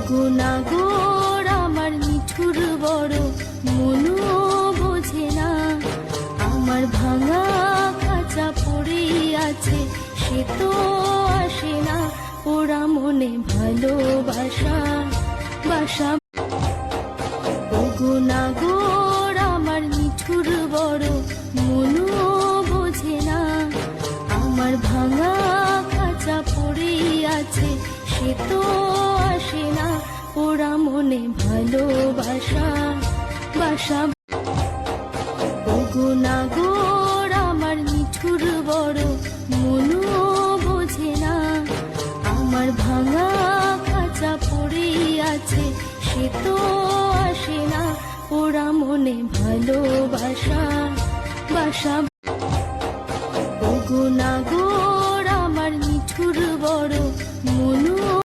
গুনাগোর আমার নিঠুর বড় মনও বোঝে না, আমার ভাঙা খাঁচা পড়েই আছে সে তো আসে না, ওরা মনে ভালোবাসা বাসা। গুনাগোর আমার নিঠুর বড় মনও বোঝে না, আমার ভাঙা খাঁচা পড়েই আছে সে তো আসে না, ওরা মনে ভালোবাসা বাসা। গুনাগোর আমার নিঠুর বড় মনও বোঝে না, আমার ভাঙা খাঁচা পড়েই আছে সে তো আসে না, ওরা মনে ভালোবাসা বাসা। গুনা